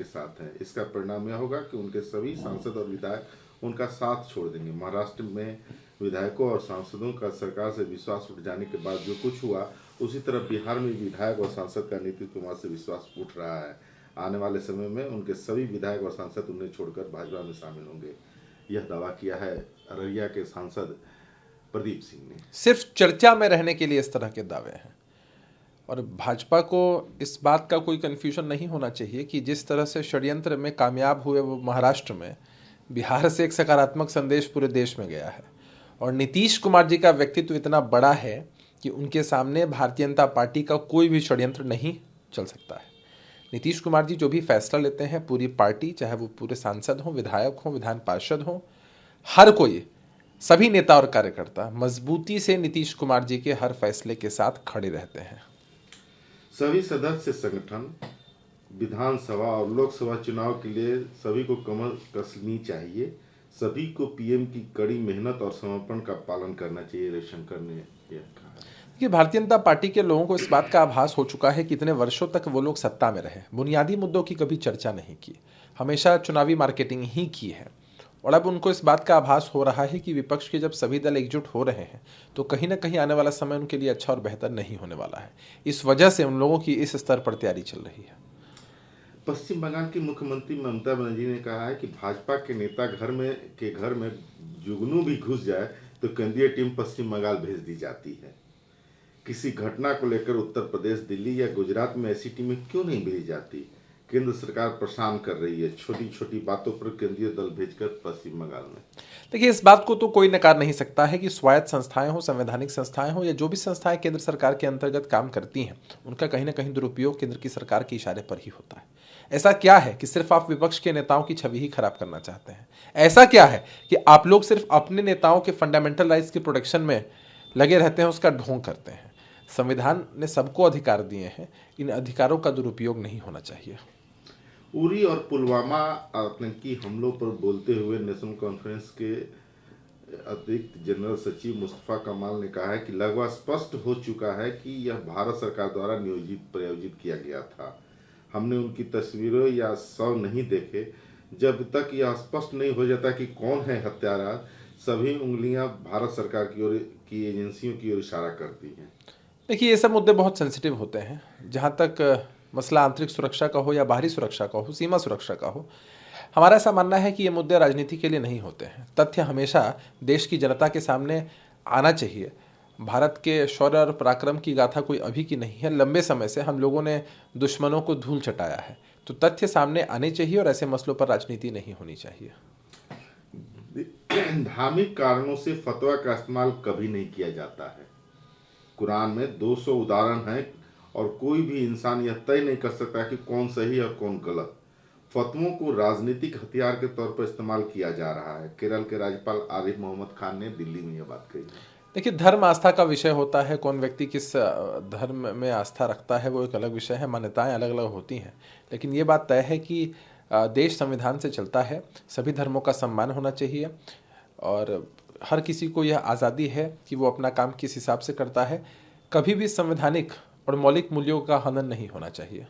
के साथ हैं। इसका परिणाम यह होगा कि उनके सभी सांसद और विधायक उनका साथ छोड़ देंगे। महाराष्ट्र में विधायकों और सांसदों का सरकार से विश्वास उठ जाने के बाद जो कुछ हुआ, उसी तरह बिहार में विधायक और सांसद का नीतीश कुमार से विश्वास उठ रहा है। आने वाले समय में उनके सभी विधायक और सांसद उन्हें छोड़कर भाजपा में शामिल होंगे। यह दावा किया है अररिया के सांसद प्रदीप सिंह ने। सिर्फ चर्चा में रहने के लिए इस तरह के दावे हैं, और भाजपा को इस बात का कोई कन्फ्यूजन नहीं होना चाहिए कि जिस तरह से षड्यंत्र में कामयाब हुए वो महाराष्ट्र में, बिहार से एक सकारात्मक संदेश पूरे देश में गया है। और नीतीश कुमार जी का व्यक्तित्व इतना बड़ा है कि उनके सामने भारतीय जनता पार्टी का कोई भी षड्यंत्र नहीं चल सकता है। नीतीश कुमार जी जो भी फैसला लेते हैं, पूरी पार्टी, चाहे वो पूरे सांसद हों, विधायक हों, विधान पार्षद हों, हर कोई, सभी नेता और कार्यकर्ता मजबूती से नीतीश कुमार जी के हर फैसले के साथ खड़े रहते हैं। सभी सदस्य संगठन विधानसभा और लोकसभा चुनाव के लिए सभी को कमर कसनी चाहिए। सभी को पीएम की कड़ी मेहनत और समर्पण का पालन करना चाहिए, रविशंकर ने यह कहा। कि भारतीय जनता पार्टी के लोगों को इस बात का आभास हो चुका है कि इतने वर्षों तक वो लोग सत्ता में रहे, बुनियादी मुद्दों की कभी चर्चा नहीं की, हमेशा चुनावी मार्केटिंग ही की है। और अब उनको इस बात का आभास हो रहा है कि विपक्ष के जब सभी दल एकजुट हो रहे हैं तो कहीं ना कहीं आने वाला समय उनके लिए अच्छा और बेहतर नहीं होने वाला है। इस वजह से उन लोगों की इस स्तर पर तैयारी चल रही है। पश्चिम बंगाल की मुख्यमंत्री ममता बनर्जी ने कहा है कि भाजपा के नेता घर में जुगनू भी घुस जाए तो केंद्रीय टीम पश्चिम बंगाल भेज दी जाती है। किसी घटना को लेकर उत्तर प्रदेश, दिल्ली या गुजरात में ऐसी टीमें क्यों नहीं भेजी जाती? केंद्र सरकार परेशान कर रही है, छोटी छोटी बातों पर केंद्रीय दल भेजकर पश्चिम बंगाल में। देखिए, इस बात को तो कोई नकार नहीं सकता है कि स्वायत्त संस्थाएं हो, संवैधानिक संस्थाएं हो, या जो भी संस्थाएं केंद्र सरकार के अंतर्गत काम करती हैं, उनका कहीं ना कहीं दुरुपयोग केंद्र की सरकार के इशारे पर ही होता है। ऐसा क्या है कि सिर्फ आप विपक्ष के नेताओं की छवि ही खराब करना चाहते हैं? ऐसा क्या है कि आप लोग सिर्फ अपने नेताओं के फंडामेंटल राइट्स की प्रोटेक्शन में लगे रहते हैं, उसका ढोंग करते हैं? संविधान ने सबको अधिकार दिए हैं, इन अधिकारों का दुरुपयोग नहीं होना चाहिए। उरी और पुलवामा आतंकी हमलों पर बोलते हुए नेशनल कॉन्फ्रेंस के अतिरिक्त जनरल सचिव मुस्तफा कमाल ने कहा है कि लगभग स्पष्ट हो चुका है कि यह भारत सरकार द्वारा प्रायोजित किया गया था। हमने उनकी तस्वीरों या शव नहीं देखे। जब तक यह स्पष्ट नहीं हो जाता कि कौन है हत्यारा, सभी उंगलियां भारत सरकार की एजेंसियों की ओर इशारा करती हैं। देखिए, ये सब मुद्दे बहुत सेंसिटिव होते हैं। जहाँ तक मसला आंतरिक सुरक्षा का हो या बाहरी सुरक्षा का हो, सीमा सुरक्षा का हो, हमारा ऐसा मानना है कि ये मुद्दे राजनीति के लिए नहीं होते हैं। तथ्य हमेशा देश की जनता के सामने आना चाहिए। भारत के शौर्य और पराक्रम की गाथा कोई अभी की नहीं है। लंबे समय से हम लोगों ने दुश्मनों को धूल चटाया है, तो तथ्य सामने आने चाहिए और ऐसे मसलों पर राजनीति नहीं होनी चाहिए। धार्मिक कारणों से फतवा का इस्तेमाल कभी नहीं किया जाता है। कुरान में 200 उदाहरण हैं और कोई भी इंसान यह तय नहीं कर सकता कि कौन सही और कौन गलत। फतवों को राजनीतिक हथियार के तौर पर इस्तेमाल किया जा रहा है। केरल के राज्यपाल आरिफ मोहम्मद खान ने दिल्ली में यह बात कही। देखिए, धर्म आस्था का विषय होता है। कौन व्यक्ति किस धर्म में आस्था रखता है वो एक अलग विषय है। मान्यताएं अलग अलग होती हैं, लेकिन ये बात तय है कि देश संविधान से चलता है। सभी धर्मों का सम्मान होना चाहिए और हर किसी को यह आज़ादी है कि वो अपना काम किस हिसाब से करता है। कभी भी संवैधानिक और मौलिक मूल्यों का हनन नहीं होना चाहिए।